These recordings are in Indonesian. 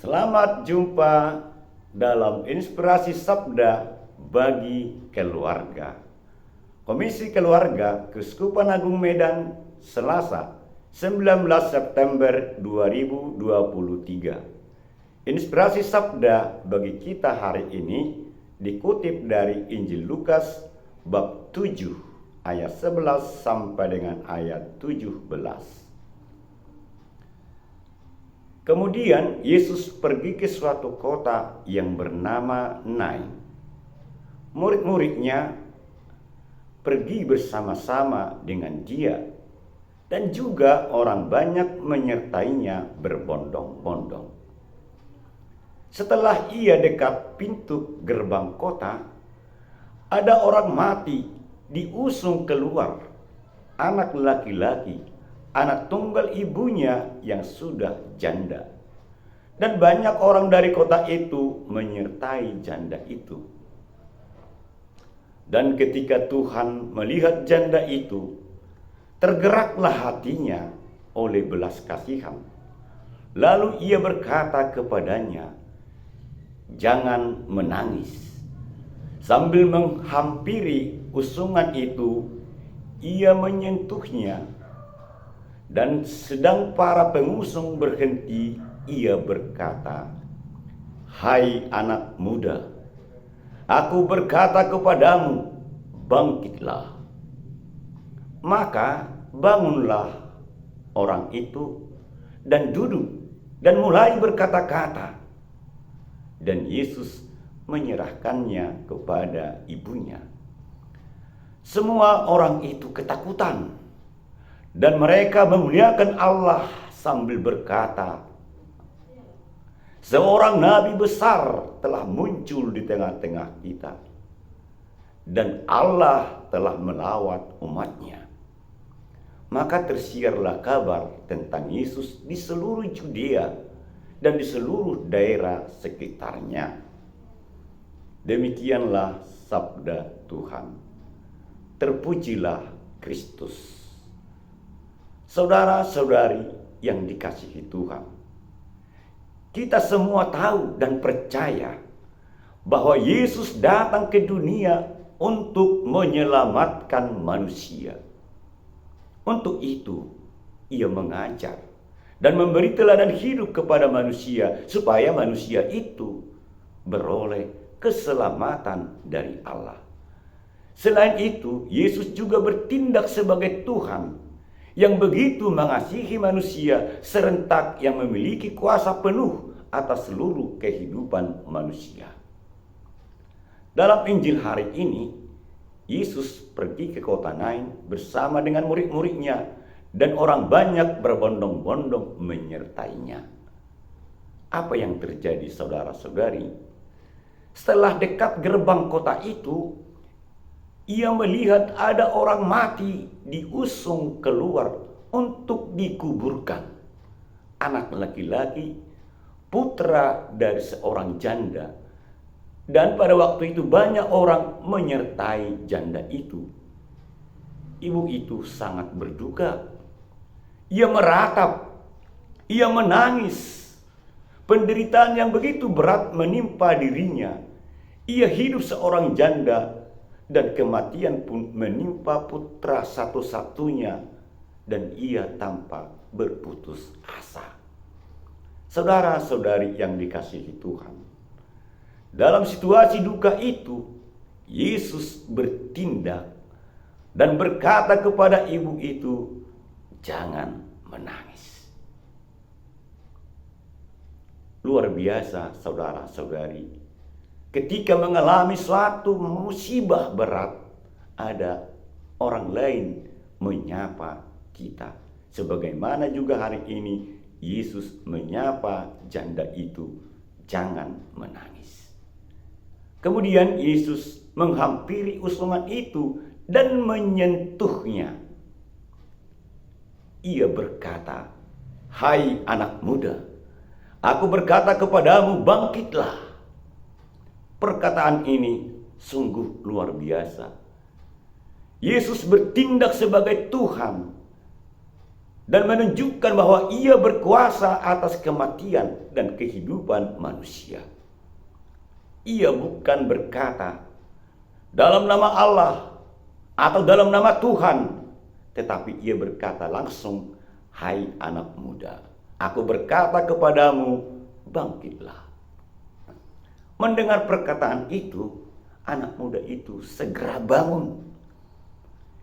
Selamat jumpa dalam Inspirasi Sabda bagi Keluarga. Komisi Keluarga Keuskupan Agung Medan, Selasa, 19 September 2023. Inspirasi Sabda bagi kita hari ini dikutip dari Injil Lukas bab 7 ayat 11 sampai dengan ayat 17. Kemudian Yesus pergi ke suatu kota yang bernama Nain. Murid-muridnya pergi bersama-sama dengan dia, dan juga orang banyak menyertainya berbondong-bondong. Setelah ia dekat pintu gerbang kota, ada orang mati diusung keluar, anak laki-laki, anak tunggal ibunya yang sudah janda. Dan banyak orang dari kota itu menyertai janda itu. Dan ketika Tuhan melihat janda itu, tergeraklah hatinya oleh belas kasihan. Lalu ia berkata kepadanya, "Jangan menangis." Sambil menghampiri usungan itu, ia menyentuhnya. Dan sedang para pengusung berhenti, ia berkata, "Hai anak muda, aku berkata kepadamu, bangkitlah." Maka bangunlah orang itu dan duduk dan mulai berkata-kata. Dan Yesus menyerahkannya kepada ibunya. Semua orang itu ketakutan. Dan mereka memuliakan Allah sambil berkata, "Seorang nabi besar telah muncul di tengah-tengah kita, dan Allah telah melawat umatnya." Maka tersiarlah kabar tentang Yesus di seluruh Judea dan di seluruh daerah sekitarnya. Demikianlah sabda Tuhan. Terpujilah Kristus. Saudara-saudari yang dikasihi Tuhan, kita semua tahu dan percaya bahwa Yesus datang ke dunia untuk menyelamatkan manusia. Untuk itu, ia mengajar dan memberi teladan hidup kepada manusia supaya manusia itu beroleh keselamatan dari Allah. Selain itu, Yesus juga bertindak sebagai Tuhan yang begitu mengasihi manusia serentak, yang memiliki kuasa penuh atas seluruh kehidupan manusia. Dalam Injil hari ini, Yesus pergi ke kota Nain bersama dengan murid-muridnya, dan orang banyak berbondong-bondong menyertainya. Apa yang terjadi, saudara-saudari? Setelah dekat gerbang kota itu, ia melihat ada orang mati diusung keluar untuk dikuburkan. Anak laki-laki, putra dari seorang janda. Dan pada waktu itu banyak orang menyertai janda itu. Ibu itu sangat berduka. Ia meratap, ia menangis. Penderitaan yang begitu berat menimpa dirinya. Ia hidup seorang janda, dan kematian pun menimpa putra satu-satunya, dan ia tampak berputus asa. Saudara-saudari yang dikasihi Tuhan, dalam situasi duka itu, Yesus bertindak dan berkata kepada ibu itu, "Jangan menangis." Luar biasa, saudara-saudari. Ketika mengalami suatu musibah berat, ada orang lain menyapa kita. Sebagaimana juga hari ini Yesus menyapa janda itu, "Jangan menangis." Kemudian Yesus menghampiri usungan itu dan menyentuhnya. Ia berkata, "Hai anak muda, aku berkata kepadamu, bangkitlah." Perkataan ini sungguh luar biasa. Yesus bertindak sebagai Tuhan dan menunjukkan bahwa Ia berkuasa atas kematian dan kehidupan manusia. Ia bukan berkata dalam nama Allah atau dalam nama Tuhan, tetapi Ia berkata langsung, "Hai anak muda, aku berkata kepadamu, bangkitlah." Mendengar perkataan itu, anak muda itu segera bangun.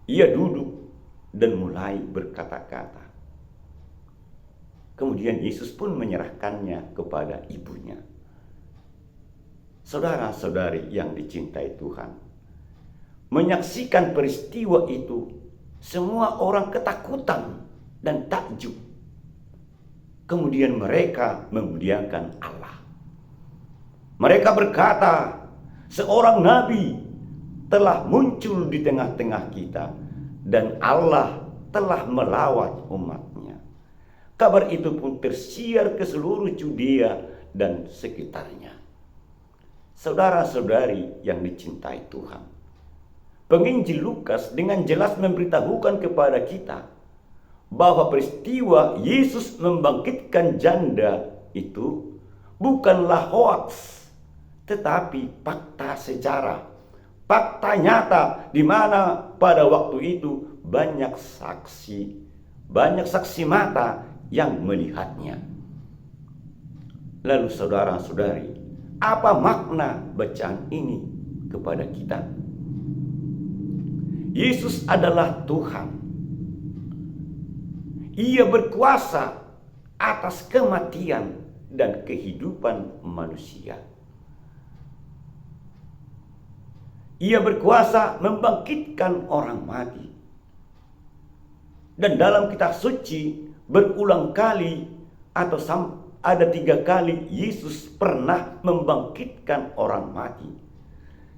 Ia duduk dan mulai berkata-kata. Kemudian Yesus pun menyerahkannya kepada ibunya. Saudara-saudari yang dicintai Tuhan, menyaksikan peristiwa itu, semua orang ketakutan dan takjub. Kemudian mereka memuliakan Allah. Mereka berkata, seorang nabi telah muncul di tengah-tengah kita dan Allah telah melawat umatnya. Kabar itu pun tersiar ke seluruh Judea dan sekitarnya. Saudara-saudari yang dicintai Tuhan, penginjil Lukas dengan jelas memberitahukan kepada kita bahwa peristiwa Yesus membangkitkan janda itu bukanlah hoaks, tetapi fakta sejarah, fakta nyata di mana pada waktu itu banyak saksi mata yang melihatnya. Lalu saudara-saudari, apa makna bacaan ini kepada kita? Yesus adalah Tuhan. Ia berkuasa atas kematian dan kehidupan manusia. Ia berkuasa membangkitkan orang mati. Dan dalam kitab suci berulang kali atau ada 3 kali Yesus pernah membangkitkan orang mati.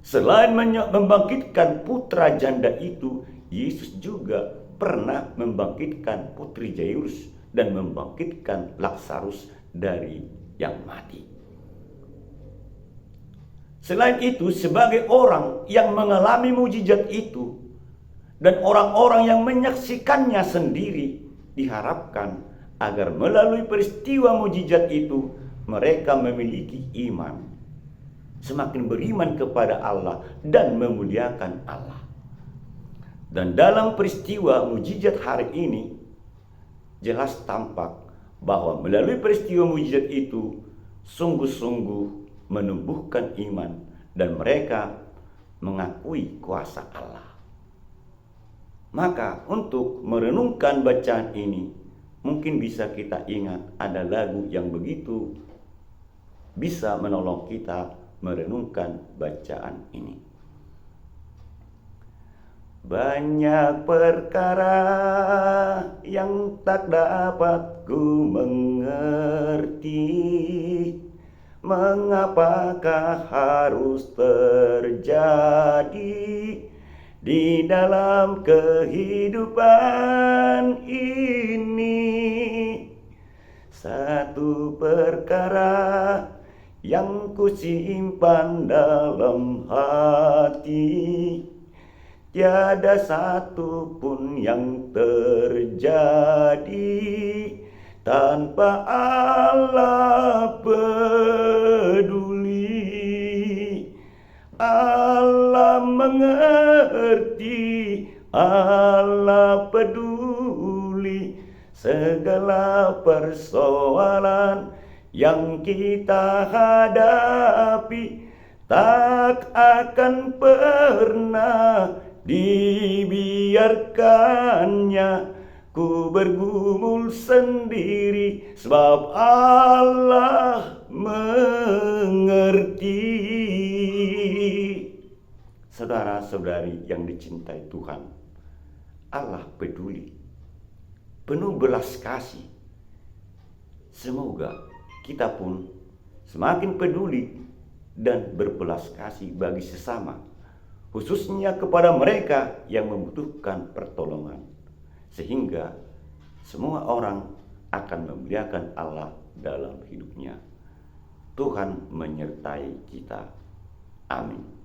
Selain membangkitkan putra janda itu, Yesus juga pernah membangkitkan putri Jairus dan membangkitkan Lazarus dari yang mati. Selain itu, sebagai orang yang mengalami mujizat itu dan orang-orang yang menyaksikannya sendiri, diharapkan agar melalui peristiwa mujizat itu mereka memiliki iman, semakin beriman kepada Allah dan memuliakan Allah. Dan dalam peristiwa mujizat hari ini jelas tampak bahwa melalui peristiwa mujizat itu sungguh-sungguh menumbuhkan iman dan mereka mengakui kuasa Allah. Maka untuk merenungkan bacaan ini, mungkin bisa kita ingat ada lagu yang begitu bisa menolong kita merenungkan bacaan ini. Banyak perkara yang tak dapat ku mengerti, mengapakah harus terjadi di dalam kehidupan ini. Satu perkara yang ku simpan dalam hati, tiada satu pun yang terjadi tanpa Allah peduli. Allah mengerti, Allah peduli segala persoalan yang kita hadapi, tak akan pernah dibiarkannya ku bergumul sendiri, sebab Allah mengerti. Saudara-saudari yang dicintai Tuhan, Allah peduli, penuh belas kasih. Semoga kita pun semakin peduli dan berbelas kasih bagi sesama, khususnya kepada mereka yang membutuhkan pertolongan, sehingga semua orang akan memuliakan Allah dalam hidupnya. Tuhan menyertai kita. Amin.